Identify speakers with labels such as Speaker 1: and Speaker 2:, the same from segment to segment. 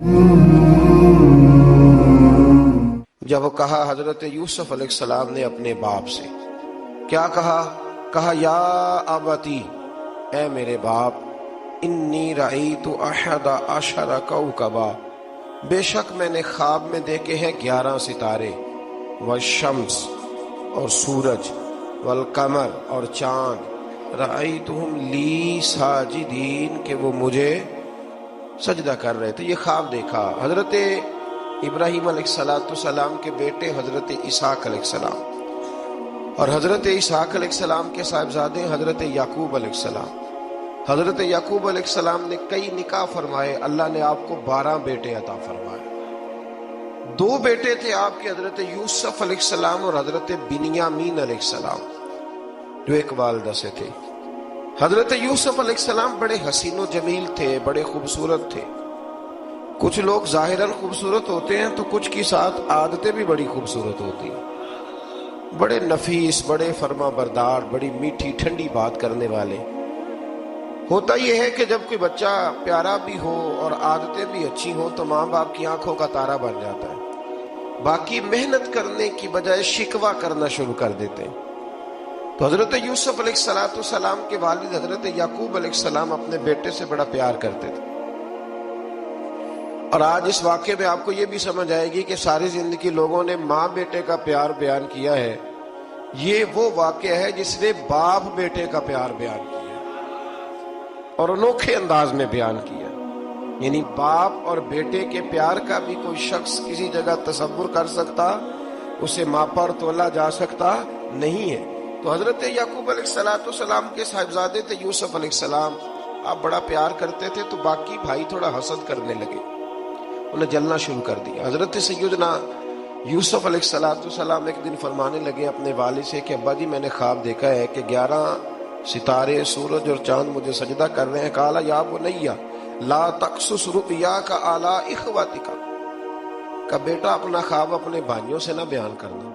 Speaker 1: جب وہ کہا حضرت یوسف علیہ السلام نے اپنے باپ سے کیا کہا یا ابتی، اے میرے باپ، انی رأیت احد عشر کوکبا، بے شک میں نے خواب میں دیکھے ہیں 11 ستارے، والشمس اور سورج، والقمر اور چاند، رأیتہم لی ساجدین، کہ وہ مجھے سجدہ کر رہے تھے۔ یہ خواب دیکھا حضرت ابراہیم علیہ السلام کے بیٹے حضرت اسحاق علیہ السلام، اور حضرت اسحاق علیہ السلام کے صاحبزادے حضرت یعقوب علیہ السلام۔ حضرت یعقوب علیہ السلام نے کئی نکاح فرمائے، اللہ نے آپ کو 12 بیٹے عطا فرمائے۔ 2 بیٹے تھے آپ کے، حضرت یوسف علیہ السلام اور حضرت بنیامین علیہ السلام، جو ایک والدہ سے تھے۔ حضرت یوسف علیہ السلام بڑے حسین و جمیل تھے، بڑے خوبصورت تھے۔ کچھ لوگ ظاہراً خوبصورت ہوتے ہیں تو کچھ کی ساتھ عادتیں بھی بڑی خوبصورت ہوتی ہیں، بڑے نفیس، بڑے فرما بردار، بڑی میٹھی ٹھنڈی بات کرنے والے۔ ہوتا یہ ہے کہ جب کوئی بچہ پیارا بھی ہو اور عادتیں بھی اچھی ہوں تو ماں باپ کی آنکھوں کا تارا بن جاتا ہے، باقی محنت کرنے کی بجائے شکوہ کرنا شروع کر دیتے ہیں۔ تو حضرت یوسف علیہ السلام کے والد حضرت یعقوب علیہ السلام اپنے بیٹے سے بڑا پیار کرتے تھے۔ اور آج اس واقعے میں آپ کو یہ بھی سمجھ آئے گی کہ ساری زندگی لوگوں نے ماں بیٹے کا پیار بیان کیا ہے، یہ وہ واقعہ ہے جس نے باپ بیٹے کا پیار بیان کیا اور انوکھے انداز میں بیان کیا۔ یعنی باپ اور بیٹے کے پیار کا بھی کوئی شخص کسی جگہ تصور کر سکتا، اسے ماپا اور تولا جا سکتا نہیں ہے۔ تو حضرت یعقوب علیہ السلام کے صاحبزادے تھے یوسف علیہ السلام، آپ بڑا پیار کرتے تھے، تو باقی بھائی تھوڑا حسد کرنے لگے، انہیں جلنا شروع کر دیا۔ حضرت سیدنا یوسف علیہ السلام ایک دن فرمانے لگے اپنے والد سے کہ ابا جی میں نے خواب دیکھا ہے کہ 11 ستارے، سورج اور چاند مجھے سجدہ کر رہے ہیں۔ قال یا بنی لا تقصص رؤیاک علی اخوتک، کہ بیٹا اپنا خواب اپنے بھائیوں سے نہ بیان کرنا،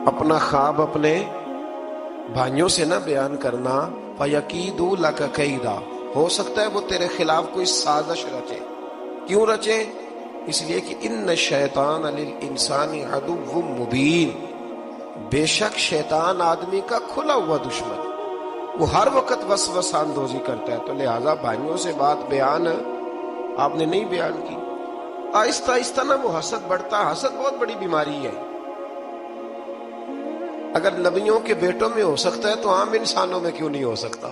Speaker 1: اپنا خواب اپنے بھائیوں سے نہ بیان کرنا، فیکیدوا لک کیدا، ہو سکتا ہے وہ تیرے خلاف کوئی سازش رچے۔ کیوں رچے؟ اس لیے کہ ان الشیطان للانسان عدو مبین، بے شک شیطان آدمی کا کھلا ہوا دشمن، وہ ہر وقت وسوسہ اندوزی کرتا ہے۔ تو لہٰذا بھائیوں سے بات بیان آپ نے نہیں بیان کی۔ آہستہ آہستہ نا وہ حسد بڑھتا، حسد بہت بڑی بیماری ہے۔ اگر نبیوں کے بیٹوں میں ہو سکتا ہے تو عام انسانوں میں کیوں نہیں ہو سکتا؟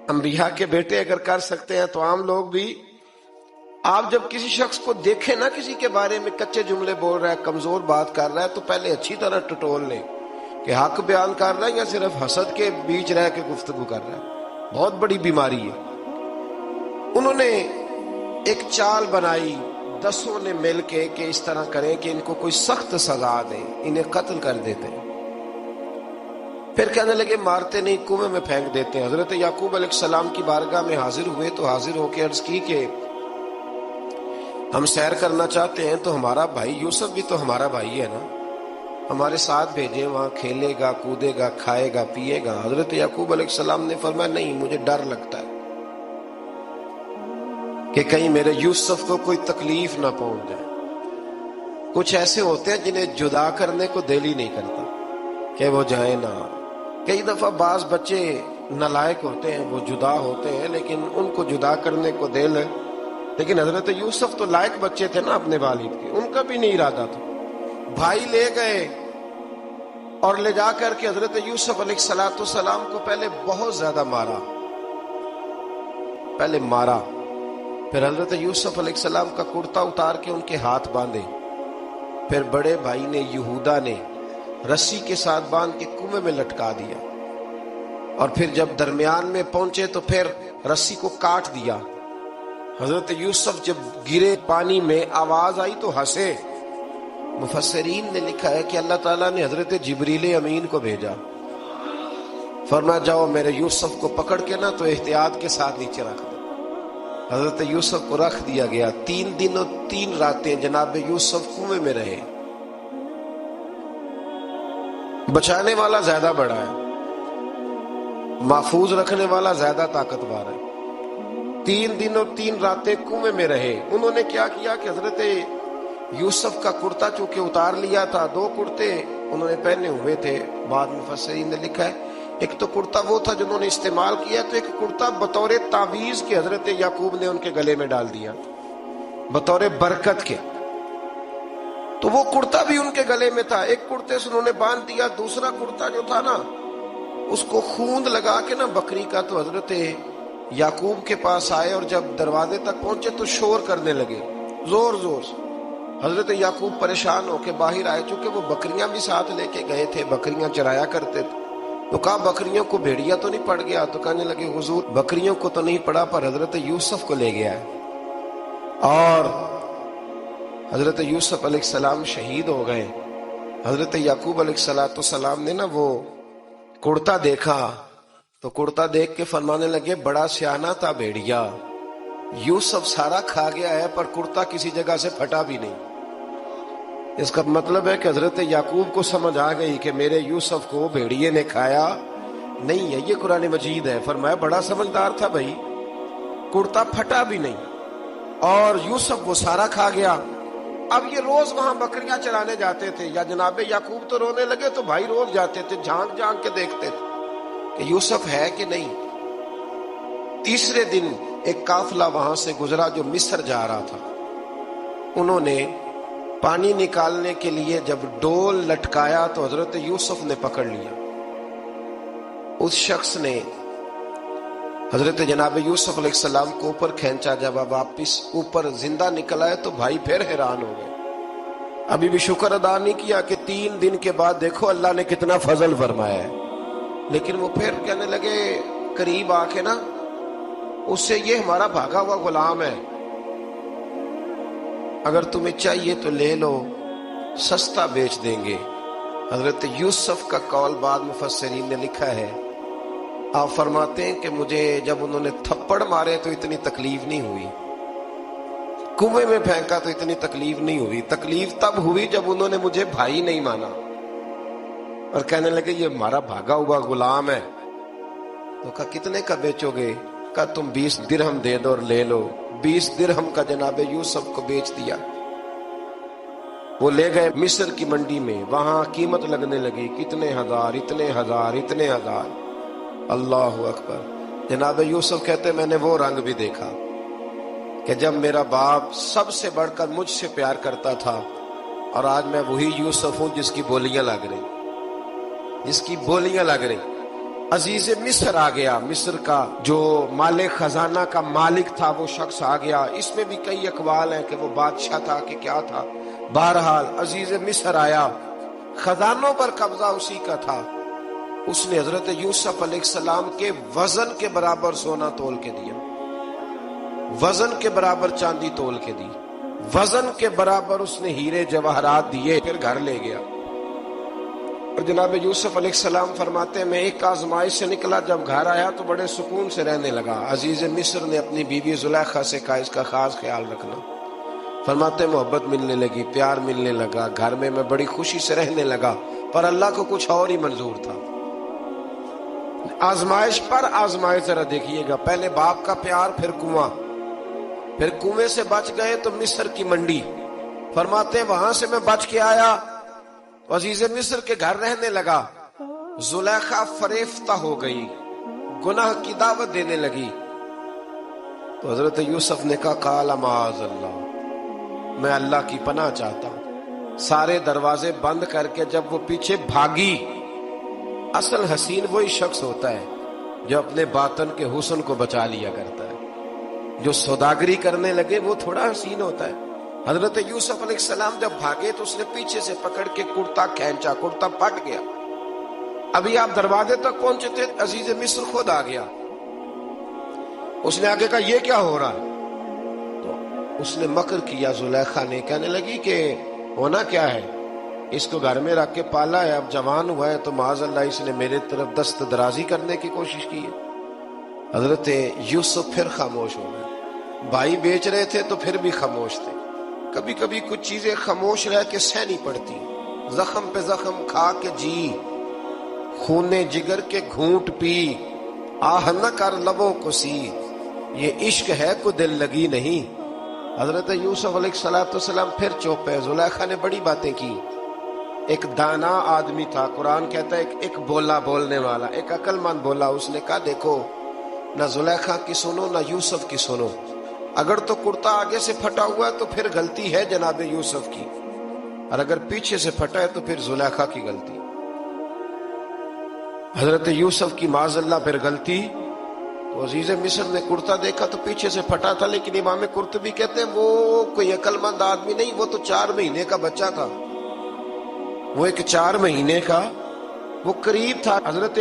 Speaker 1: انبیاء کے بیٹے اگر کر سکتے ہیں تو عام لوگ بھی۔ آپ جب کسی شخص کو دیکھیں نا کسی کے بارے میں کچے جملے بول رہا ہے، کمزور بات کر رہا ہے، تو پہلے اچھی طرح ٹٹول لیں کہ حق بیان کر رہا ہے یا صرف حسد کے بیچ رہ کے گفتگو کر رہا ہے۔ بہت بڑی بیماری ہے۔ انہوں نے ایک چال بنائی 10 نے مل کے کہ اس طرح کریں کہ ان کو کوئی سخت سزا دیں، انہیں قتل کر دیتے ہیں۔ پھر کہنے لگے مارتے نہیں، کنویں میں پھینک دیتے ہیں۔ حضرت یعقوب علیہ السلام کی بارگاہ میں حاضر ہوئے تو حاضر ہو کے عرض کی کہ ہم سیر کرنا چاہتے ہیں تو ہمارا بھائی یوسف بھی تو ہمارا بھائی ہے نا، ہمارے ساتھ بھیجیں، وہاں کھیلے گا، کودے گا، کھائے گا، پیے گا۔ حضرت یعقوب علیہ السلام نے فرمایا نہیں، مجھے ڈر لگتا ہے کہ کہیں میرے یوسف کو کوئی تکلیف نہ پہنچ جائے۔ کچھ ایسے ہوتے ہیں جنہیں جدا کرنے کو دل ہی نہیں کرتا کہ وہ جائیں نہ۔ کئی دفعہ بعض بچے نالائق ہوتے ہیں، وہ جدا ہوتے ہیں لیکن ان کو جدا کرنے کو دل ہے۔ لیکن حضرت یوسف تو لائق بچے تھے نا اپنے والد کے، ان کا بھی نہیں ارادہ تھا۔ بھائی لے گئے اور لے جا کر کے حضرت یوسف علیہ السلام کو پہلے بہت زیادہ مارا، پھر حضرت یوسف علیہ السلام کا کرتا اتار کے ان کے ہاتھ باندھے، پھر بڑے بھائی نے یہودا نے رسی کے ساتھ باندھ کے کنویں میں لٹکا دیا، اور پھر جب درمیان میں پہنچے تو پھر رسی کو کاٹ دیا۔ حضرت یوسف جب گرے پانی میں آواز آئی تو ہنسے۔ مفسرین نے لکھا ہے کہ اللہ تعالیٰ نے حضرت جبریل امین کو بھیجا، فرمایا جاؤ میرے یوسف کو پکڑ کے نا تو احتیاط کے ساتھ نیچے رکھ دو۔ حضرت یوسف کو رکھ دیا گیا۔ 3 دن اور 3 راتیں جناب یوسف کنویں میں رہے۔ بچانے والا زیادہ بڑا ہے، محفوظ رکھنے والا زیادہ طاقتور ہے۔ 3 دن اور 3 راتیں کنویں میں رہے. انہوں نے کیا کیا کہ حضرت یوسف کا کرتا چونکہ اتار لیا تھا, 2 کرتے انہوں نے پہنے ہوئے تھے. بعد مفسرین نے لکھا ہے ایک تو کرتا وہ تھا جنہوں نے استعمال کیا, تو ایک کرتا بطور تعویذ کے حضرت یعقوب نے ان کے گلے میں ڈال دیا بطور برکت کے. تو وہ کرتا بھی ان کے گلے میں تھا, ایک کرتے سے انہوں نے باندھ دیا. دوسرا کرتا جو تھا نا اس کو خوند لگا کے نا بکری کا, تو حضرت یعقوب کے پاس آئے اور جب دروازے تک پہنچے تو شور کرنے لگے زور زور سے. حضرت یعقوب پریشان ہو کے باہر آئے, چونکہ وہ بکریاں بھی ساتھ لے کے گئے تھے, بکریاں چرایا کرتے تھے. تو کہا بکریوں کو بھیڑیا تو نہیں پڑ گیا؟ تو کہنے لگے حضور بکریوں کو تو نہیں پڑا پر حضرت یوسف کو لے گیا ہے. اور حضرت یوسف علیہ السلام شہید ہو گئے. حضرت یعقوب علیہ السلام نے نا وہ کرتا دیکھا تو کرتا دیکھ کے فرمانے لگے بڑا سیانہ تھا بھیڑیا, یوسف سارا کھا گیا ہے پر کرتا کسی جگہ سے پھٹا بھی نہیں. اس کا مطلب ہے کہ حضرت یعقوب کو سمجھ آ گئی کہ میرے یوسف کو بھیڑیے نے کھایا نہیں ہے. یہ قرآن مجید ہے. فرمایا بڑا سمجھدار تھا بھائی, کرتا پھٹا بھی نہیں اور یوسف وہ سارا کھا گیا. اب یہ روز وہاں بکریاں چرانے جاتے تھے, یا جناب یعقوب تو رونے لگے تو بھائی روز جاتے تھے, جھانک جھانک کے دیکھتے تھے کہ یوسف ہے کہ نہیں. تیسرے دن ایک قافلہ وہاں سے گزرا جو مصر جا رہا تھا. انہوں نے پانی نکالنے کے لیے جب ڈول لٹکایا تو حضرت یوسف نے پکڑ لیا. اس شخص نے حضرت جناب یوسف علیہ السلام کو اوپر کھینچا. جب واپس اوپر زندہ نکل آئے تو بھائی پھر حیران ہو گئے. ابھی بھی شکر ادا نہیں کیا کہ 3 دن کے بعد دیکھو اللہ نے کتنا فضل فرمایا ہے. لیکن وہ پھر کہنے لگے قریب آ کے نا اس سے یہ ہمارا بھاگا ہوا غلام ہے, اگر تمہیں چاہیے تو لے لو, سستا بیچ دیں گے. حضرت یوسف کا قول بعد مفسرین نے لکھا ہے, آپ فرماتے ہیں کہ مجھے جب انہوں نے تھپڑ مارے تو اتنی تکلیف نہیں ہوئی, کنویں میں پھینکا تو اتنی تکلیف نہیں ہوئی. تکلیف تب ہوئی جب انہوں نے مجھے بھائی نہیں مانا اور کہنے لگے یہ ہمارا بھاگا ہوا غلام ہے. تو کہا کتنے کا بیچو گے؟ کہا تم 20 درہم دے دو اور لے لو. 20 درہم کا جناب یوسف کو بیچ دیا. وہ لے گئے مصر کی منڈی میں, وہاں قیمت لگنے لگی کتنے ہزار, اتنے ہزار, اتنے ہزار. اللہ اکبر. جناب یوسف کہتے میں نے وہ رنگ بھی دیکھا کہ جب میرا باپ سب سے بڑھ کر مجھ سے پیار کرتا تھا اور آج میں وہی یوسف ہوں جس کی بولیاں لگ رہی, جس کی بولیاں لگ رہی. عزیز مصر آ گیا, مصر کا جو مالک خزانہ کا مالک تھا وہ شخص آ گیا. اس میں بھی کئی اقوال ہیں کہ وہ بادشاہ تھا کہ کیا تھا. بہرحال عزیز مصر آیا, خزانوں پر قبضہ اسی کا تھا. اس نے حضرت یوسف علیہ السلام کے وزن کے برابر سونا تول کے دیا, وزن کے برابر چاندی تول کے دی, وزن کے برابر اس نے ہیرے جواہرات دیے, پھر گھر لے گیا. اور جناب یوسف علیہ السلام فرماتے ہیں میں ایک آزمائش سے نکلا, جب گھر آیا تو بڑے سکون سے رہنے لگا. عزیز مصر نے اپنی بیوی زلیخا سے کہا اس کا خاص خیال رکھنا. فرماتے ہیں محبت ملنے لگی, پیار ملنے لگا, گھر میں بڑی خوشی سے رہنے لگا. پر اللہ کو کچھ اور ہی منظور تھا. آزمائش پر آزمائش ذرا دیکھیے گا, پہلے باپ کا پیار, پھر کنواں, پھر کنویں سے بچ گئے تو مصر کی منڈی. فرماتے ہیں وہاں سے میں بچ کے آیا تو عزیز مصر کے گھر رہنے لگا. زلیخا فریفتہ ہو گئی, گناہ کی دعوت دینے لگی. تو حضرت یوسف نے کہا قال معاذ اللہ, میں اللہ کی پناہ چاہتا ہوں. سارے دروازے بند کر کے جب وہ پیچھے بھاگی, اصل حسین وہی شخص ہوتا ہے جو اپنے باطن کے حسن کو بچا لیا کرتا ہے. جو سوداگری کرنے لگے وہ تھوڑا حسین ہوتا ہے. حضرت یوسف علیہ السلام جب بھاگے تو اس نے پیچھے سے پکڑ کے کرتا کھینچا, کرتا پھٹ گیا. ابھی آپ دروازے تک پہنچے تھے, عزیز مصر خود آ گیا. اس نے آگے کہا یہ کیا ہو رہا ہے؟ تو اس نے مکر کیا زلیخا نے, کہنے لگی کہ ہونا کیا ہے, اس کو گھر میں رکھ کے پالا ہے, اب جوان ہوا ہے تو معاذ اللہ اس نے میرے طرف دست درازی کرنے کی کوشش کی ہے. حضرت یوسف پھر خاموش ہو گئے. بھائی بیچ رہے تھے تو پھر بھی خاموش تھے. کبھی کبھی کچھ چیزیں خاموش رہ کے سہنی پڑتی. زخم پہ زخم کھا کے جی, خونے جگر کے گھونٹ پی, آہ نہ کر لبوں کو سی, یہ عشق ہے کو دل لگی نہیں۔ حضرت یوسف علیہ السلام پھر چپ ہے۔ زلیخا نے بڑی باتیں کی۔ ایک دانا آدمی تھا، قرآن کہتا ہے ایک بولا بولنے والا، ایک عقل مند بولا۔ اس نے کہا دیکھو نہ زلیخا کی سنو نہ یوسف کی سنو، اگر تو کرتا آگے سے پھٹا ہوا ہے تو پھر غلطی ہے جناب یوسف کی، اور اگر پیچھے سے پھٹا ہے تو پھر زلیخا کی غلطی۔ حضرت یوسف کی معاذ اللہ پھر غلطی۔ تو عزیز مصر نے کرتا دیکھا تو پیچھے سے پھٹا تھا، لیکن امام قرطبی کہتے ہیں وہ کوئی عقل مند آدمی نہیں، وہ تو 4 مہینے کا بچہ تھا، وہ ایک 4 مہینے کا، وہ قریب تھا۔ حضرت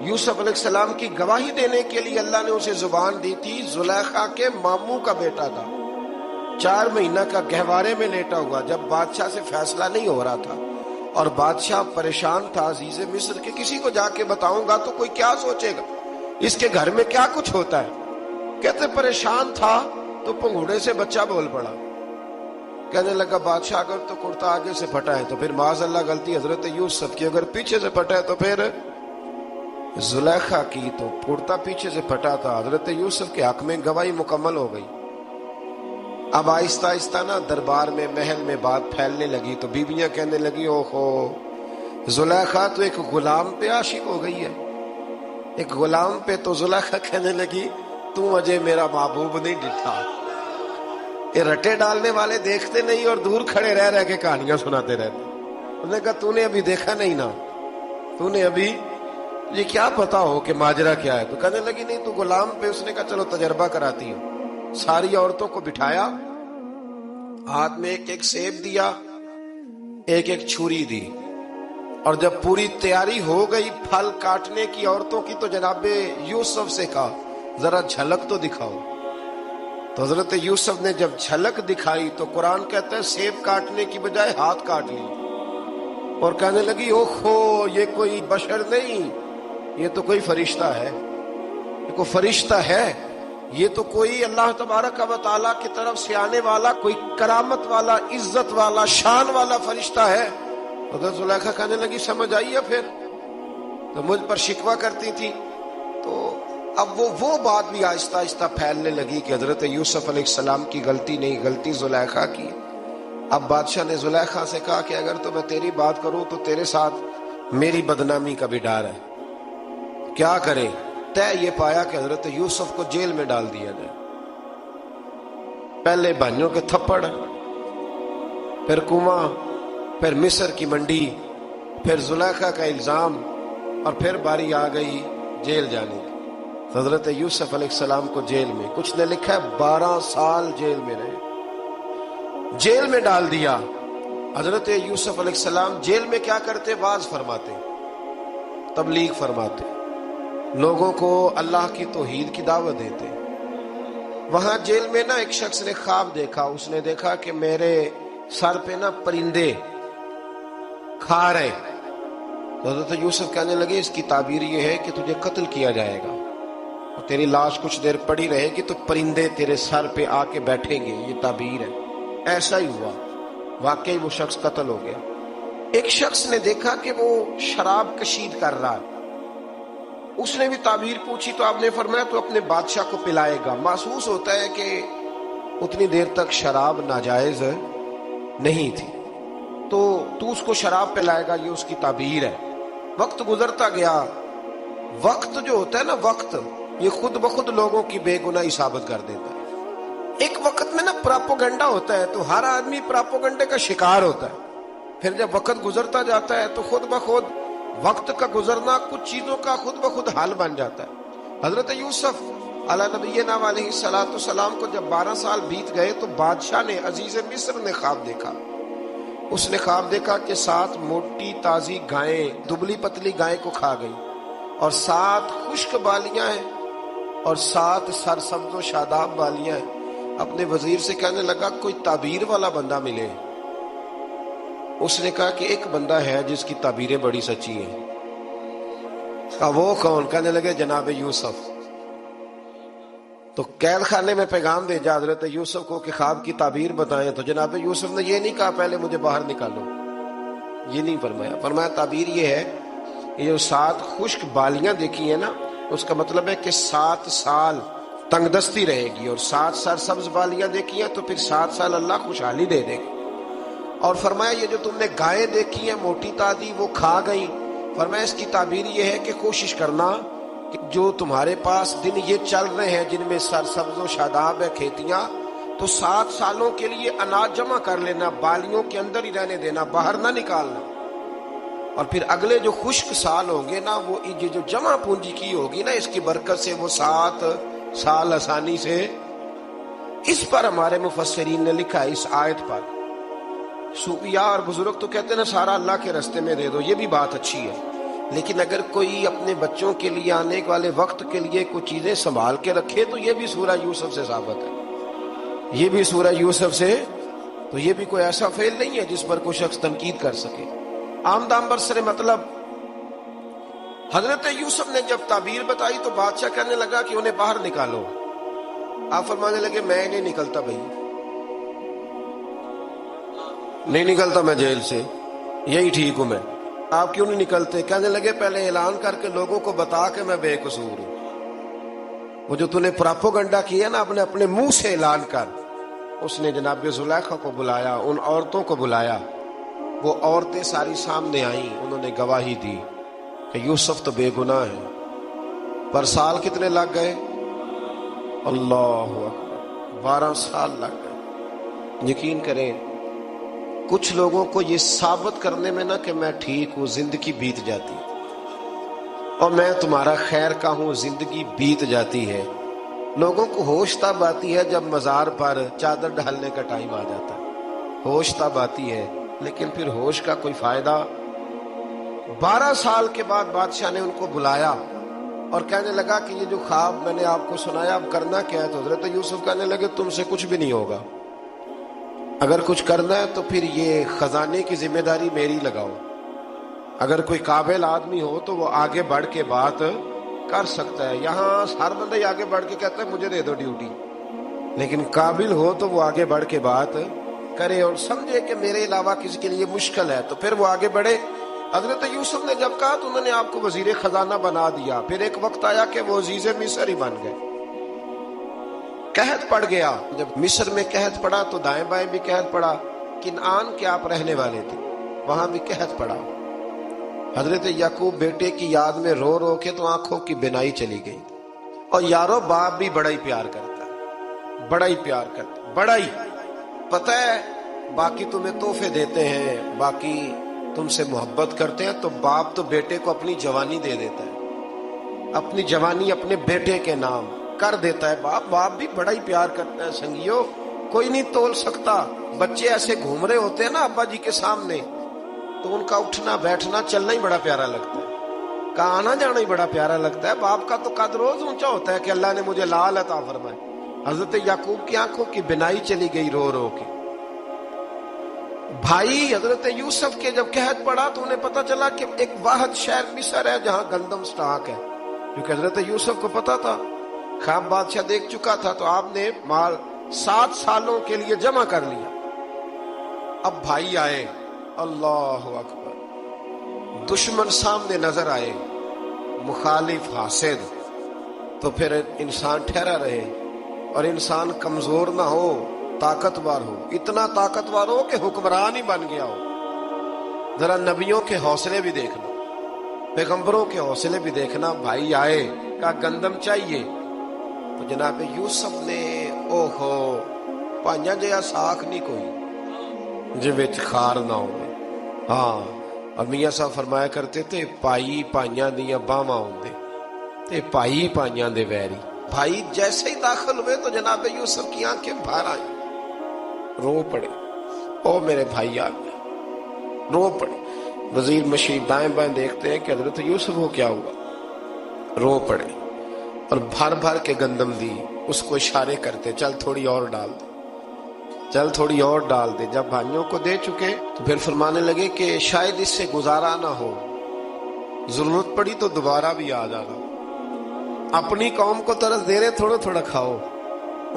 Speaker 1: یوسف علیہ السلام کی گواہی دینے کے لیے اللہ نے اسے زبان دی تھی۔ زلیخا کے ماموں کا بیٹا تھا، 4 مہینہ کا گہوارے میں لیٹا ہوا، جب بادشاہ سے فیصلہ نہیں ہو رہا تھا اور بادشاہ پریشان تھا عزیز مصر کہ کسی کو جا کے بتاؤں گا تو کوئی کیا سوچے گا، اس کے گھر میں کیا کچھ ہوتا ہے۔ کہتے پریشان تھا تو پنگوڑے سے بچہ بول پڑا، کہنے لگا بادشاہ اگر تو کرتا آگے سے پھٹا ہے تو پھر معاذ اللہ غلطی حضرت یوسف کی، اگر پیچھے سے پھٹا ہے تو پھر زلیخا کی۔ تو کرتا پیچھے سے پھٹا تھا، حضرت یوسف کے حق میں گواہی مکمل ہو گئی۔ اب آہستہ آہستہ نا دربار میں محل میں بات پھیلنے لگی، تو بیویاں کہنے لگی اوہو زلیخا تو ایک غلام پہ عاشق ہو گئی ہے، ایک غلام پہ۔ تو زلیخا کہنے لگی تو مجھے میرا محبوب نہیں ڈٹھا۔ یہ رٹے ڈالنے والے دیکھتے نہیں اور دور کھڑے رہ رہ کے کہانیاں سناتے رہتے۔ انہوں نے کہا تو نے ابھی دیکھا نہیں نا، تو نے ابھی یہ کیا پتا ہو کہ ماجرا کیا ہے۔ تو کہنے لگی نہیں تو غلام پہ۔ اس نے کہا چلو تجربہ کراتی ہوں۔ ساری عورتوں کو بٹھایا، ہاتھ میں ایک ایک سیب دیا، ایک ایک چھری دی، اور جب پوری تیاری ہو گئی پھل کاٹنے کی عورتوں کی تو جناب یوسف سے کہا ذرا جھلک تو دکھاؤ۔ تو حضرت یوسف نے جب جھلک دکھائی تو قرآن کہتا ہے سیب کاٹنے کی بجائے ہاتھ کاٹ لی، اور کہنے لگی اوہو یہ کوئی بشر نہیں، یہ تو کوئی فرشتہ ہے، یہ کوئی فرشتہ ہے، یہ تو کوئی اللہ تبارک و تعالیٰ کی طرف سے آنے والا کوئی کرامت والا عزت والا شان والا فرشتہ ہے۔ حضرت زلیخا کہنے لگی سمجھ آئی ہے پھر تو مجھ پر شکوہ کرتی تھی۔ تو اب وہ بات بھی آہستہ آہستہ پھیلنے لگی کہ حضرت یوسف علیہ السلام کی غلطی نہیں، غلطی زلیخا کی۔ اب بادشاہ نے زلیخا سے کہا کہ اگر تو میں تیری بات کروں تو تیرے ساتھ میری بدنامی کا بھی ڈر ہے، کیا کرے؟ طے یہ پایا کہ حضرت یوسف کو جیل میں ڈال دیا جائے۔ پہلے بھائیوں کے تھپڑ، پھر کنواں، پھر مصر کی منڈی، پھر زلیخا کا الزام، اور پھر باری آ گئی جیل جانے کی۔ حضرت یوسف علیہ السلام کو جیل میں، کچھ نے لکھا ہے 12 سال جیل میں رہے، جیل میں ڈال دیا۔ حضرت یوسف علیہ السلام جیل میں کیا کرتے؟ واعظ فرماتے، تبلیغ فرماتے، لوگوں کو اللہ کی توحید کی دعوت دیتے۔ وہاں جیل میں نا ایک شخص نے خواب دیکھا، اس نے دیکھا کہ میرے سر پہ نا پرندے کھا رہے۔ تو حضرت یوسف کہنے لگے اس کی تعبیر یہ ہے کہ تجھے قتل کیا جائے گا اور تیری لاش کچھ دیر پڑی رہے گی تو پرندے تیرے سر پہ آ کے بیٹھیں گے، یہ تعبیر ہے۔ ایسا ہی ہوا، واقعی وہ شخص قتل ہو گیا۔ ایک شخص نے دیکھا کہ وہ شراب کشید کر رہا ہے، اس نے بھی تعبیر پوچھی تو آپ نے فرمایا تو اپنے بادشاہ کو پلائے گا۔ محسوس ہوتا ہے کہ اتنی دیر تک شراب ناجائز نہیں تھی، تو اس کو شراب پلائے گا، یہ اس کی تعبیر ہے۔ وقت گزرتا گیا، وقت جو ہوتا ہے نا، وقت یہ خود بخود لوگوں کی بے گناہی ثابت کر دیتا ہے۔ ایک وقت میں نا پراپوگنڈا ہوتا ہے تو ہر آدمی پراپوگنڈے کا شکار ہوتا ہے، پھر جب وقت گزرتا جاتا ہے تو خود بخود وقت کا گزرنا کچھ چیزوں کا خود بخود حال بن جاتا ہے۔ حضرت یوسف علیہ نبینا علیہ السلام کو جب 12 سال بیت گئے تو بادشاہ نے، عزیز مصر نے خواب دیکھا۔ اس نے خواب دیکھا کہ 7 موٹی تازی گائیں دبلی پتلی گائیں کو کھا گئی، اور 7 خشک بالیاں ہیں اور 7 سرسبز و شاداب بالیاں ہیں۔ اپنے وزیر سے کہنے لگا کوئی تعبیر والا بندہ ملے۔ اس نے کہا کہ ایک بندہ ہے جس کی تعبیریں بڑی سچی ہیں۔ کہا وہ کون؟ کہنے لگے جناب یوسف۔ تو قید خانے میں پیغام بھیجا حضرت یوسف کو کہ خواب کی تعبیر بتائیں، تو جناب یوسف نے یہ نہیں کہا پہلے مجھے باہر نکالو، یہ نہیں فرمایا۔ فرمایا تعبیر یہ ہے، یہ جو 7 خشک بالیاں دیکھی ہیں نا، اس کا مطلب ہے کہ 7 سال تنگ دستی رہے گی، اور 7 سال سبز بالیاں دیکھی ہیں تو پھر 7 سال اللہ خوشحالی دے دے گا۔ اور فرمایا یہ جو تم نے گائے دیکھی ہیں موٹی تازی وہ کھا گئی، فرمایا اس کی تعبیر یہ ہے کہ کوشش کرنا کہ جو تمہارے پاس دن یہ چل رہے ہیں جن میں سرسبز و شاداب ہے کھیتیاں، تو 7 سالوں کے لیے اناج جمع کر لینا، بالیوں کے اندر ہی رہنے دینا، باہر نہ نکالنا، اور پھر اگلے جو خشک سال ہوں گے نا وہ یہ جو جمع پونجی کی ہوگی نا اس کی برکت سے وہ 7 سال آسانی سے۔ اس پر ہمارے مفسرین نے لکھا ہے، اس آیت پر صوفیاء اور بزرگ تو کہتے ہیں نا سارا اللہ کے راستے میں دے دو، یہ بھی بات اچھی ہے، لیکن اگر کوئی اپنے بچوں کے لیے آنے والے وقت کے لیے کچھ چیزیں سنبھال کے رکھے تو یہ بھی سورہ یوسف سے ثابت ہے، یہ بھی سورہ یوسف سے، تو یہ بھی کوئی ایسا فعل نہیں ہے جس پر کوئی شخص تنقید کر سکے۔ آمدام برسر مطلب حضرت یوسف نے جب تعبیر بتائی تو بادشاہ کہنے لگا کہ انہیں باہر نکالو، آپ فرمانے لگے میں نہیں نکلتا بھائی، نہیں نکلتا میں جیل سے، یہی ٹھیک ہوں میں، آپ کیوں نہیں نکلتے؟ کہنے لگے پہلے اعلان کر کے لوگوں کو بتا کہ میں بے قصور ہوں، وہ جو تو نے پراپوگنڈا کیا نا اپنے منہ سے اعلان کر۔ اس نے جناب زلیخا کو بلایا، ان عورتوں کو بلایا، وہ عورتیں ساری سامنے آئیں، انہوں نے گواہی دی کہ یوسف تو بے گناہ ہے، پر سال کتنے لگ گئے؟ اللہ اکبر، 12 سال لگ گئے۔ یقین کریں کچھ لوگوں کو یہ ثابت کرنے میں نا کہ میں ٹھیک ہوں زندگی بیت جاتی، اور میں تمہارا خیر کا ہوں زندگی بیت جاتی ہے۔ لوگوں کو ہوش تب آتی ہے جب مزار پر چادر ڈالنے کا ٹائم آ جاتا ہے، ہوش تب آتی ہے، لیکن پھر ہوش کا کوئی فائدہ۔ 12 سال کے بعد بادشاہ نے ان کو بلایا اور کہنے لگا کہ یہ جو خواب میں نے آپ کو سنایا اب کرنا کیا ہے؟ تو حضرت یوسف کہنے لگے تم سے کچھ بھی نہیں ہوگا، اگر کچھ کرنا ہے تو پھر یہ خزانے کی ذمہ داری میری لگاؤ، اگر کوئی قابل آدمی ہو تو وہ آگے بڑھ کے بات کر سکتا ہے۔ یہاں ہر بندہ ہی آگے بڑھ کے کہتا ہے مجھے دے دو ڈیوٹی، لیکن قابل ہو تو وہ آگے بڑھ کے بات کرے اور سمجھے کہ میرے علاوہ کسی کے لیے مشکل ہے تو پھر وہ آگے بڑھے۔ حضرت یوسف نے جب کہا تو انہوں نے آپ کو وزیر خزانہ بنا دیا، پھر ایک وقت آیا کہ وہ عزیز مصر ہی بن گئے، قحط پڑ گیا، جب مصر میں قحط پڑا تو دائیں بائیں بھی قحط پڑا، کنعان کے آپ رہنے والے تھے وہاں بھی قحط پڑا۔ حضرت یعقوب بیٹے کی یاد میں رو رو کے تو آنکھوں کی بینائی چلی گئی۔ اور یارو باپ بھی بڑا ہی پیار کرتا ہے، بڑا ہی پیار کرتا ہے، بڑا ہی، پتہ ہے باقی تمہیں تحفے دیتے ہیں، باقی تم سے محبت کرتے ہیں، تو باپ تو بیٹے کو اپنی جوانی دے دیتا ہے، اپنی جوانی اپنے بیٹے کے نام کر دیتا ہے باپ بھی بڑا ہی پیار کرتا ہے۔ سنگیو کوئی نہیں تول سکتا، بچے ایسے گھوم رہے ہوتے ہیں نا ابا جی کے سامنے تو ان کا اٹھنا بیٹھنا چلنا ہی بڑا پیارا لگتا ہے، کا آنا جانا ہی بڑا پیارا لگتا ہے۔ باپ کا تو قد روز اونچا ہوتا ہے کہ اللہ نے مجھے لال عطا فرمائے۔ حضرت یعقوب کی آنکھوں کی بینائی چلی گئی رو رو کے۔ بھائی حضرت یوسف کے جب قحط پڑا تو انہیں پتا چلا کہ ایک واحد شہر مصر ہے جہاں گندم سٹاک ہے، کیونکہ حضرت یوسف کو پتا تھا، خواب بادشاہ دیکھ چکا تھا، تو آپ نے مال 7 سالوں کے لیے جمع کر لیا۔ اب بھائی آئے، اللہ اکبر، دشمن سامنے نظر آئے، مخالف حاسد، تو پھر انسان ٹھہرا رہے اور انسان کمزور نہ ہو، طاقتور ہو، اتنا طاقتور ہو کہ حکمران ہی بن گیا ہو۔ ذرا نبیوں کے حوصلے بھی دیکھنا، پیغمبروں کے حوصلے بھی دیکھنا۔ بھائی آئے، کہا گندم چاہیے، تو جناب یوسف نے اوہو پانیاں جیا ساکھ نہیں کوئی جی وچ خار نہ ہو۔ ہاں، اور میاں صاحب فرمایا کرتے تھے پائی پائیاں دیاں باواں ہوندے تے پائی پائیاں دے ویری۔ بھائی جیسے ہی داخل ہوئے تو جناب یوسف کی آنکھیں باہر آئیں، رو پڑے، او میرے بھائی آ گئے، رو پڑے۔ وزیر مشیر دائیں بائیں دیکھتے ہیں کہ حضرت یوسف کو کیا ہوا، رو پڑے اور بھر بھر کے گندم دی، اس کو اشارے کرتے چل تھوڑی اور ڈال دے، چل تھوڑی اور ڈال دے۔ جب بھائیوں کو دے چکے تو پھر فرمانے لگے کہ شاید اس سے گزارا نہ ہو، ضرورت پڑی تو دوبارہ بھی آ جانا، اپنی قوم کو طرز دے رہے تھوڑا تھوڑا کھاؤ۔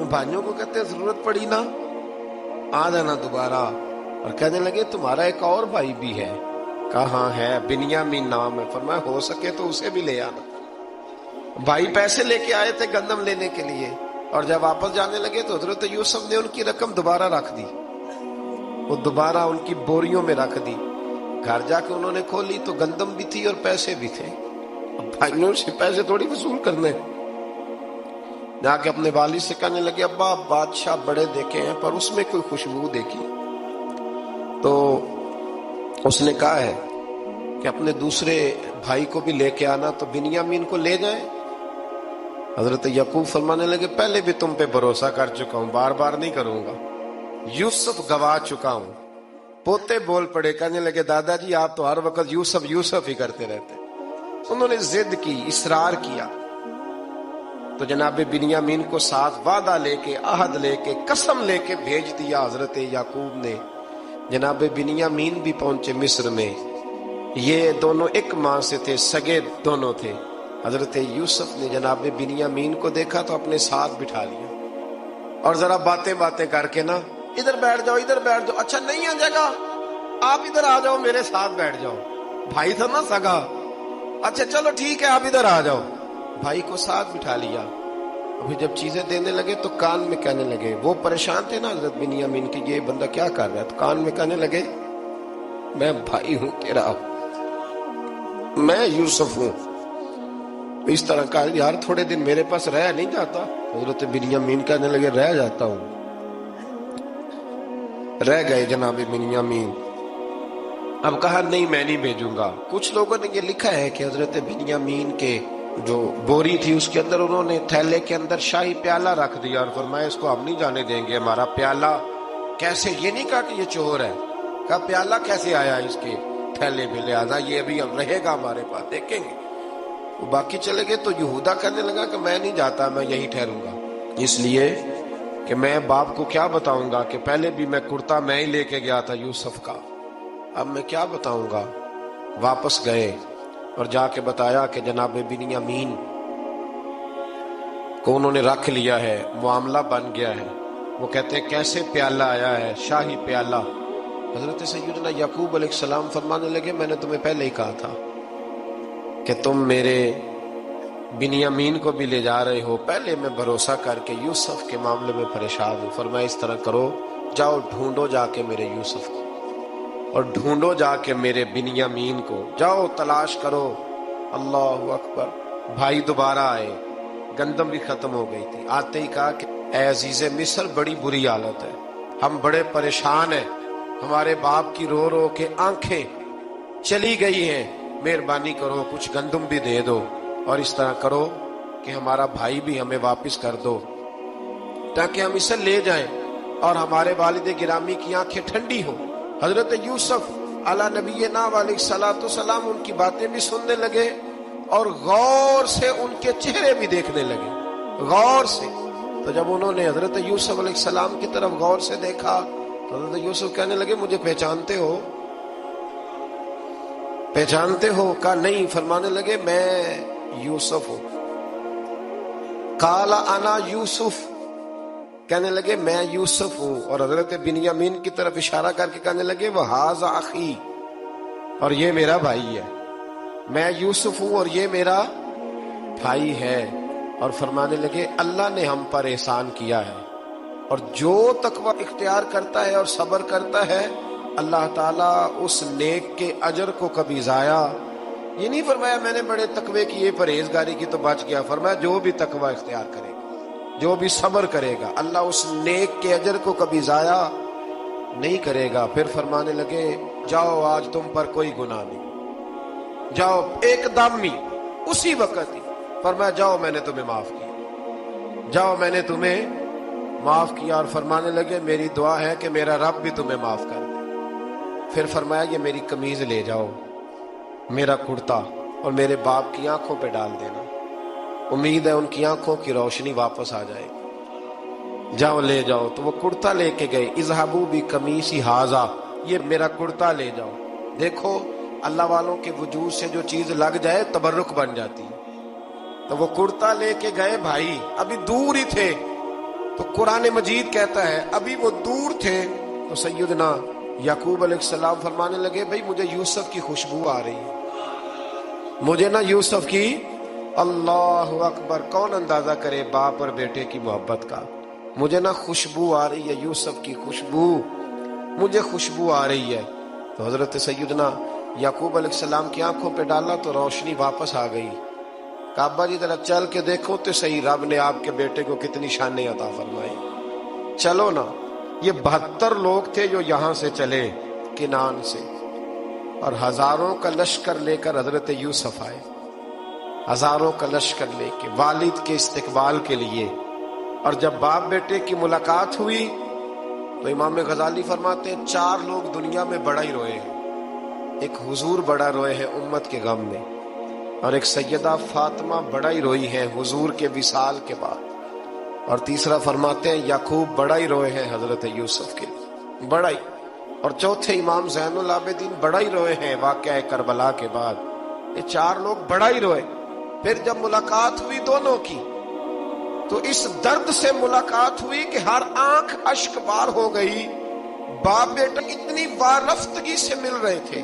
Speaker 1: بھائیوں کو کہتے ضرورت پڑی نا آ جانا دوبارہ۔ اور کہنے لگے تمہارا ایک اور بھائی بھی ہے، کہاں ہے؟ بنیامین نام ہے۔ فرمایا ہو سکے تو اسے بھی لے آنا۔ بھائی پیسے لے کے آئے تھے گندم لینے کے لیے، اور جب واپس جانے لگے تو حضرت یوسف نے ان کی رقم دوبارہ رکھ دی، وہ دوبارہ ان کی بوریوں میں رکھ دی۔ گھر جا کے انہوں نے کھولی تو گندم بھی تھی اور پیسے بھی تھے۔ اب بھائیوں سے پیسے تھوڑی وصول کرنے، جا کے اپنے والد سے کہنے لگے ابا بادشاہ بڑے دیکھے ہیں پر اس میں کوئی خوشبو دیکھی، تو اس نے کہا ہے کہ اپنے دوسرے بھائی کو بھی لے کے آنا، تو بنیامین کو لے جائیں۔ حضرت یعقوب فرمانے لگے پہلے بھی تم پہ بھروسہ کر چکا ہوں، بار بار نہیں کروں گا، یوسف گوا چکا ہوں۔ پوتے بول پڑے، کہنے لگے دادا جی آپ تو ہر وقت یوسف یوسف ہی کرتے رہتے۔ انہوں نے ضد کی، اصرار کیا، تو جناب بنیامین کو ساتھ وعدہ لے کے، عہد لے کے، قسم لے کے بھیج دیا حضرت یعقوب نے۔ جناب بنیامین بھی پہنچے مصر میں، یہ دونوں ایک ماں سے تھے، سگے دونوں تھے۔ حضرت یوسف نے جناب بنیامین کو دیکھا تو اپنے ساتھ بٹھا لیا، اور ذرا باتیں کر کے نا ادھر بیٹھ جاؤ، ادھر بیٹھ جاؤ، اچھا نہیں آ جائے گا آپ ادھر آ جاؤ میرے ساتھ بیٹھ جاؤ، بھائی تھا نا سگا، اچھا چلو ٹھیک ہے آپ ادھر آ جاؤ، بھائی کو ساتھ بٹھا لیا۔ ابھی جب چیزیں دینے لگے تو کان میں کہنے لگے، وہ پریشان تھے نا حضرت بنیامین کی یہ بندہ کیا کر رہا ہے، تو کان میں کہنے لگے میں بھائی ہوں تیرا، میں یوسف ہوں۔ اس طرح کہا یار تھوڑے دن میرے پاس رہ نہیں جاتا؟ حضرت بنیامین کہنے لگے رہ جاتا ہوں۔ رہ گئے جناب بنیامین۔ اب کہا نہیں میں نہیں بھیجوں گا۔ کچھ لوگوں نے یہ لکھا ہے کہ حضرت بنیامین کے جو بوری تھی اس کے اندر انہوں نے تھیلے کے اندر شاہی پیالہ رکھ دیا اور فرمایا اس کو ہم نہیں جانے دیں گے، ہمارا پیالہ کیسے، یہ نہیں کہا کہ یہ چور ہے، کہا پیالہ کیسے آیا اس کے تھیلے میں، لہذا یہ ابھی رہے گا ہمارے پاس، دیکھیں گے۔ وہ باقی چلے گئے تو یہودا کہنے لگا کہ میں نہیں جاتا، میں یہی ٹھہروں گا، اس لیے کہ میں باپ کو کیا بتاؤں گا کہ پہلے بھی میں کرتا میں ہی لے کے گیا تھا یوسف کا، اب میں کیا بتاؤں گا۔ واپس گئے اور جا کے بتایا کہ جناب بنیامین کو انہوں نے رکھ لیا ہے، معاملہ بن گیا ہے۔ وہ کہتے ہیں کیسے پیالہ آیا ہے، شاہی پیالہ۔ حضرت سیدنا یعقوب علیہ السلام فرمانے لگے میں نے تمہیں پہلے ہی کہا تھا کہ تم میرے بنیامین کو بھی لے جا رہے ہو، پہلے میں بھروسہ کر کے یوسف کے معاملے میں پریشان ہوں۔ فرمایا اس طرح کرو، جاؤ ڈھونڈو جا کے میرے یوسف کو، اور ڈھونڈو جا کے میرے بنیامین کو، جاؤ تلاش کرو۔ اللہ اکبر۔ بھائی دوبارہ آئے، گندم بھی ختم ہو گئی تھی، آتے ہی کہا کہ اے عزیز مصر بڑی بری حالت ہے، ہم بڑے پریشان ہیں، ہمارے باپ کی رو رو کے آنکھیں چلی گئی ہیں، مہربانی کرو کچھ گندم بھی دے دو، اور اس طرح کرو کہ ہمارا بھائی بھی ہمیں واپس کر دو تاکہ ہم اسے لے جائیں اور ہمارے والد گرامی کی آنکھیں ٹھنڈی ہو۔ حضرت یوسف علی نبینا علیہ الصلوۃ والسلام ان کی باتیں بھی سننے لگے اور غور سے ان کے چہرے بھی دیکھنے لگے، غور سے۔ تو جب انہوں نے حضرت یوسف علیہ السلام کی طرف غور سے دیکھا تو حضرت یوسف کہنے لگے مجھے پہچانتے ہو، پہچانتے ہو؟ کہا نہیں۔ فرمانے لگے میں یوسف ہوں۔ قال انا یوسف، کہنے لگے میں یوسف ہوں، اور حضرت بنیامین کی طرف اشارہ کر کے کہنے لگے وہذا اخی، اور یہ میرا بھائی ہے، میں یوسف ہوں اور یہ میرا بھائی ہے۔ اور فرمانے لگے اللہ نے ہم پر احسان کیا ہے، اور جو تقوی اختیار کرتا ہے اور صبر کرتا ہے اللہ تعالیٰ اس نیک کے اجر کو کبھی ضائع، یہ نہیں فرمایا میں نے بڑے تقوی کیے پرہیزگاری کی تو بچ گیا، فرمایا جو بھی تقوی اختیار کرے گا، جو بھی صبر کرے گا، اللہ اس نیک کے اجر کو کبھی ضائع نہیں کرے گا۔ پھر فرمانے لگے جاؤ آج تم پر کوئی گناہ نہیں، جاؤ ایک دم ہی اسی وقت ہی فرمایا جاؤ میں نے تمہیں معاف کیا، جاؤ میں نے تمہیں معاف کیا۔ اور فرمانے لگے میری دعا ہے کہ میرا رب بھی تمہیں معاف کر دے۔ پھر فرمایا یہ میری قمیض لے جاؤ، میرا کرتا، اور میرے باپ کی آنکھوں پہ ڈال دینا، امید ہے ان کی آنکھوں کی روشنی واپس آ جائے گی، جاؤ لے جاؤ۔ تو وہ کرتا لے کے گئے، اذهبوا بقمیصی ھذا، یہ میرا کرتا لے جاؤ۔ دیکھو اللہ والوں کے وجود سے جو چیز لگ جائے تبرک بن جاتی ہے۔ تو وہ کرتا لے کے گئے، بھائی ابھی دور ہی تھے، تو قرآن مجید کہتا ہے ابھی وہ دور تھے تو سیدنا یعقوب علیہ السلام فرمانے لگے بھئی مجھے یوسف کی خوشبو آ رہی ہے، مجھے نا یوسف کی اللہ اکبر! کون اندازہ کرے باپ اور بیٹے کی محبت کا. مجھے نا خوشبو آ رہی ہے یوسف کی خوشبو، مجھے خوشبو آ رہی ہے. تو حضرت سیدنا یعقوب علیہ السلام کی آنکھوں پہ ڈالا تو روشنی واپس آ گئی. کعبہ جی ذرا چل کے دیکھو تو صحیح، رب نے آپ کے بیٹے کو کتنی شانیں عطا فرمائی. چلو نا. یہ 72 لوگ تھے جو یہاں سے چلے کنان سے، اور ہزاروں کا لشکر لے کر حضرت یوسف آئے، ہزاروں کا لشکر لے کے والد کے استقبال کے لیے. اور جب باپ بیٹے کی ملاقات ہوئی تو امام غزالی فرماتے ہیں 4 لوگ دنیا میں بڑا ہی روئے ہیں. ایک حضور بڑا روئے ہیں امت کے غم میں، اور ایک سیدہ فاطمہ بڑا ہی روئی ہیں حضور کے وصال کے بعد، اور تیسرا فرماتے ہیں یعقوب بڑا ہی روئے ہیں حضرت یوسف کے بڑا ہی، اور چوتھے امام زین العابدین بڑا ہی روئے ہیں واقعہ کربلا کے بعد. یہ 4 لوگ بڑا ہی روئے. پھر جب ملاقات ہوئی دونوں کی تو اس درد سے ملاقات ہوئی کہ ہر آنکھ اشک بار ہو گئی. باپ بیٹا اتنی وارفتگی سے مل رہے تھے،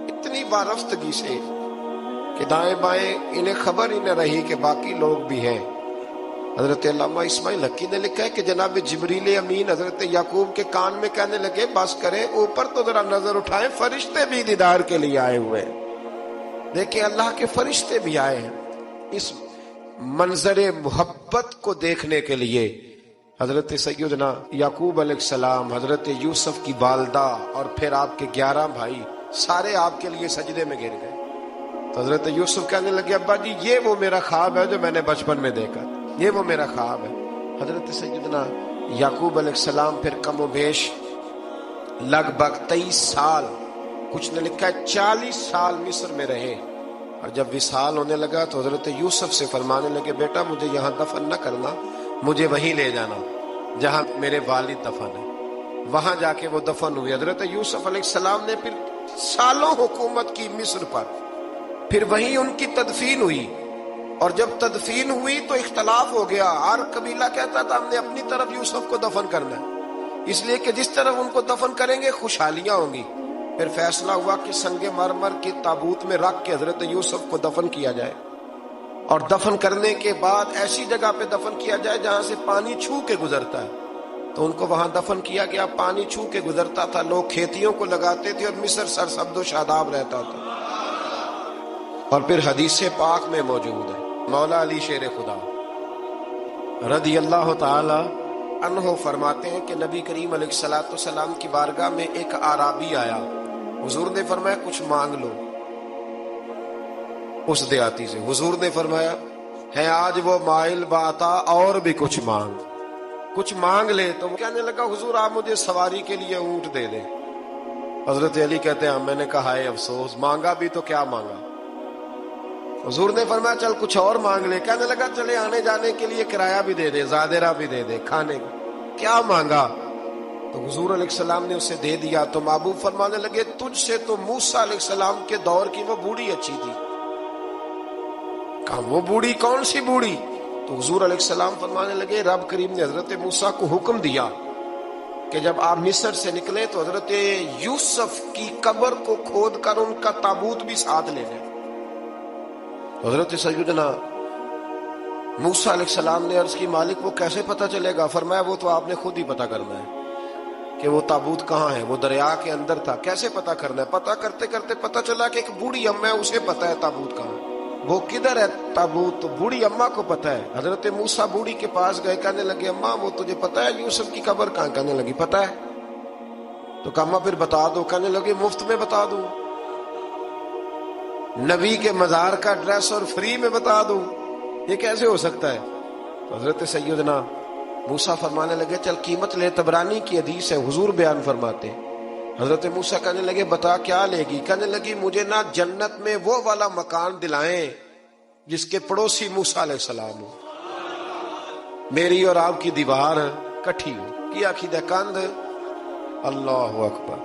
Speaker 1: اتنی وارفتگی سے کہ دائیں بائیں انہیں خبر ہی نہ رہی کہ باقی لوگ بھی ہیں. حضرت علامہ اسماعیل حقی نے لکھا ہے کہ جناب جبریل امین حضرت یعقوب کے کان میں کہنے لگے بس کریں، اوپر تو ذرا نظر اٹھائیں، فرشتے بھی دیدار کے لیے آئے ہوئے ہیں. دیکھیں اللہ کے فرشتے بھی آئے ہیں اس منظر محبت کو دیکھنے کے لیے. حضرت سیدنا یعقوب علیہ السلام، حضرت یوسف کی والدہ اور پھر آپ کے 11 بھائی سارے آپ کے لیے سجدے میں گر گئے. تو حضرت یوسف کہنے لگے ابا جی یہ وہ میرا خواب ہے جو میں نے بچپن میں دیکھا، یہ وہ میرا خواب ہے. حضرت سیدنا یعقوب علیہ السلام پھر کم و بیش لگ بھگ 23 سال، کچھ نے لکھا ہے 40 سال مصر میں رہے. اور جب وصال ہونے لگا تو حضرت یوسف سے فرمانے لگے بیٹا مجھے یہاں دفن نہ کرنا، مجھے وہیں لے جانا جہاں میرے والد دفن ہے. وہاں جا کے وہ دفن ہوئے. حضرت یوسف علیہ السلام نے پھر سالوں حکومت کی مصر پر، پھر وہیں ان کی تدفین ہوئی. اور جب تدفین ہوئی تو اختلاف ہو گیا، ہر قبیلہ کہتا تھا ہم نے اپنی طرف یوسف کو دفن کرنا ہے، اس لیے کہ جس طرف ان کو دفن کریں گے خوشحالیاں ہوں گی. پھر فیصلہ ہوا کہ سنگ مرمر کے تابوت میں رکھ کے حضرت یوسف کو دفن کیا جائے، اور دفن کرنے کے بعد ایسی جگہ پہ دفن کیا جائے جہاں سے پانی چھو کے گزرتا ہے. تو ان کو وہاں دفن کیا گیا، پانی چھو کے گزرتا تھا، لوگ کھیتیوں کو لگاتے تھے اور مصر سرسبز و شاداب رہتا تھا. اور پھر حدیث پاک میں موجود ہے، مولا علی شیر خدا رضی اللہ تعالی عنہ فرماتے ہیں کہ نبی کریم علیہ الصلوۃ والسلام کی بارگاہ میں ایک اعرابی آیا. حضور نے فرمایا کچھ مانگ لو. اس دیہاتی سے حضور نے فرمایا ہے آج وہ مائل باتا، اور بھی کچھ مانگ لے. تو وہ کہنے لگا حضور آپ مجھے سواری کے لیے اونٹ دے دیں. حضرت علی کہتے ہیں میں نے کہا ہے افسوس، مانگا بھی تو کیا مانگا. حضور نے فرمایا چل کچھ اور مانگ لے. کہنے لگا چلے آنے جانے کے لیے کرایہ بھی دے دے، زادرہ بھی دے دے، کھانے کا. کیا مانگا؟ تو حضور علیہ السلام نے اسے دے دیا. تو محبوب فرمانے لگے تجھ سے تو موسیٰ علیہ السلام کے دور کی وہ بوڑھی اچھی تھی. کہا وہ بوڑھی کون سی بوڑھی؟ تو حضور علیہ السلام فرمانے لگے رب کریم نے حضرت موسیٰ کو حکم دیا کہ جب آپ مصر سے نکلے تو حضرت یوسف کی قبر کو کھود کر ان کا تابوت بھی ساتھ لے لیں. حضرت سیدنا موسیٰ علیہ السلام نے عرض کی مالک وہ کیسے پتہ چلے گا؟ فرمایا وہ تو آپ نے خود ہی پتہ کرنا ہے کہ وہ تابوت کہاں ہے. وہ دریا کے اندر تھا. کیسے پتہ کرنا ہے؟ پتہ کرتے کرتے پتہ چلا کہ ایک بوڑھی اماں ہے، اسے پتہ ہے تابوت کہاں ہے، وہ کدھر ہے تابوت. تو بوڑھی اماں کو پتہ ہے. حضرت موسیٰ بوڑھی کے پاس گئے، کہنے لگے اماں وہ تجھے پتہ ہے یوسف کی قبر کہاں؟ کہنے لگی پتہ ہے. تو کہا اماں پھر بتا دو. کہنے لگے مفت میں بتا دوں، نبی کے مزار کا ایڈریس اور فری میں بتا دوں، یہ کیسے ہو سکتا ہے؟ تو حضرت سیدنا موسیٰ فرمانے لگے چل قیمت لے. طبرانی کی حدیث ہے، حضور بیان فرماتے ہیں. حضرت موسیٰ کہنے لگے بتا کیا لے گی؟ کہنے لگی مجھے نا جنت میں وہ والا مکان دلائیں جس کے پڑوسی موسیٰ علیہ السلام ہو، میری اور آپ کی دیوار کٹھی ہو. کیا عقیدہ کند؟ اللہ اکبر.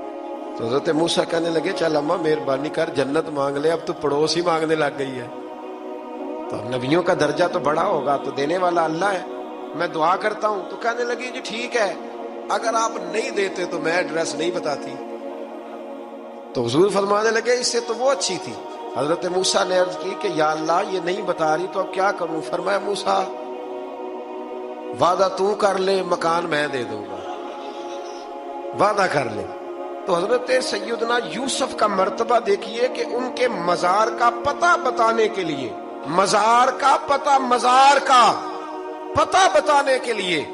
Speaker 1: تو حضرت موسیٰ کہنے لگے چل اماں مہربانی کر جنت مانگ لے، اب تو پڑوس ہی مانگنے لگ گئی ہے. تو نبیوں کا درجہ تو بڑا ہوگا، تو دینے والا اللہ ہے، میں دعا کرتا ہوں. تو کہنے لگی جی ٹھیک ہے، اگر آپ نہیں دیتے تو میں ایڈریس نہیں بتاتی. تو حضور فرمانے لگے اس سے تو وہ اچھی تھی. حضرت موسیٰ نے عرض کی کہ یا اللہ یہ نہیں بتا رہی تو اب کیا کروں؟ فرمایا موسیٰ وعدہ تو کر لے، مکان میں دے دوں گا، وعدہ کر لے۔ تو حضرت سیدنا یوسف کا مرتبہ دیکھیے کہ ان کے مزار کا پتہ بتانے کے لیے، مزار کا پتہ بتانے کے لیے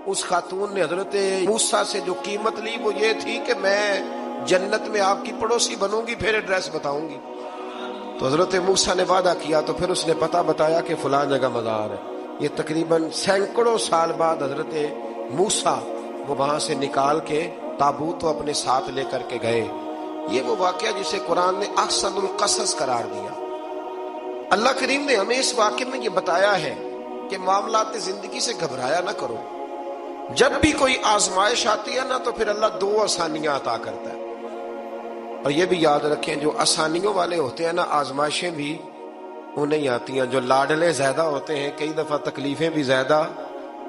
Speaker 1: اس خاتون نے حضرت موسیٰ سے جو قیمت لی وہ یہ تھی کہ میں جنت میں آپ کی پڑوسی بنوں گی، پھر ایڈریس بتاؤں گی۔ تو حضرت موسیٰ نے وعدہ کیا تو پھر اس نے پتہ بتایا کہ فلاں جگہ مزار ہے۔ یہ تقریباً سینکڑوں سال بعد حضرت موسیٰ وہ وہاں سے نکال کے تابوت کو اپنے ساتھ لے کر کے گئے۔ یہ وہ واقعہ جسے قرآن نے احسن القصص قرار دیا۔ اللہ کریم نے ہمیں اس واقعے میں یہ بتایا ہے کہ معاملات زندگی سے گھبرایا نہ کرو۔ جب بھی کوئی آزمائش آتی ہے نا تو پھر اللہ دو آسانیاں عطا کرتا ہے، اور یہ بھی یاد رکھیں جو آسانیوں والے ہوتے ہیں نا آزمائشیں بھی انہیں آتی ہیں۔ جو لاڈلے زیادہ ہوتے ہیں کئی دفعہ تکلیفیں بھی زیادہ،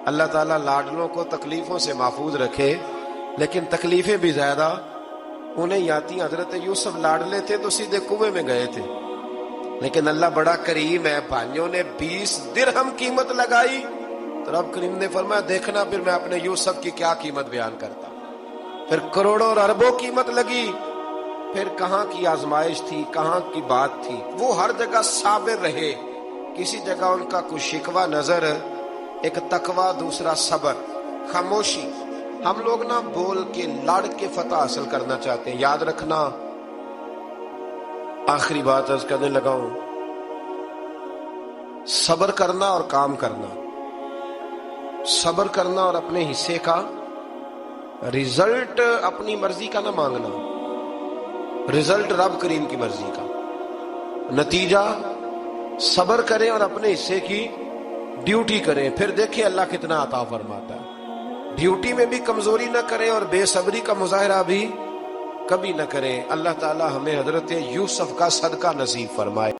Speaker 1: اللہ تعالیٰ لاڈلوں کو تکلیفوں سے محفوظ رکھے، لیکن تکلیفیں بھی زیادہ انہیں آتی ہیں۔ حضرت یوسف لاڈلے تھے تو سیدھے کنویں میں گئے تھے، لیکن اللہ بڑا کریم ہے، بھائیوں نے 20 درہم قیمت لگائی تو رب کریم نے فرمایا دیکھنا پھر میں اپنے یوسف کی کیا قیمت بیان کرتا۔ پھر کروڑوں اور اربوں قیمت لگی، پھر کہاں کی آزمائش تھی، کہاں کی بات تھی، وہ ہر جگہ صابر رہے، کسی جگہ ان کا کوئی شکوہ نظر، ایک تقوی، دوسرا صبر، خاموشی۔ ہم لوگ نا بول کے لڑ کے فتح حاصل کرنا چاہتے ہیں، یاد رکھنا۔ آخری بات عرض کرنے لگا ہوں، صبر کرنا اور کام کرنا، صبر کرنا اور اپنے حصے کا رزلٹ اپنی مرضی کا نہ مانگنا، رزلٹ رب کریم کی مرضی کا، نتیجہ صبر کریں اور اپنے حصے کی ڈیوٹی کریں، پھر دیکھیں اللہ کتنا عطا فرماتا ہے۔ ڈیوٹی میں بھی کمزوری نہ کریں اور بے صبری کا مظاہرہ بھی کبھی نہ کریں۔ اللہ تعالی ہمیں حضرت یوسف کا صدقہ نصیب فرمائے۔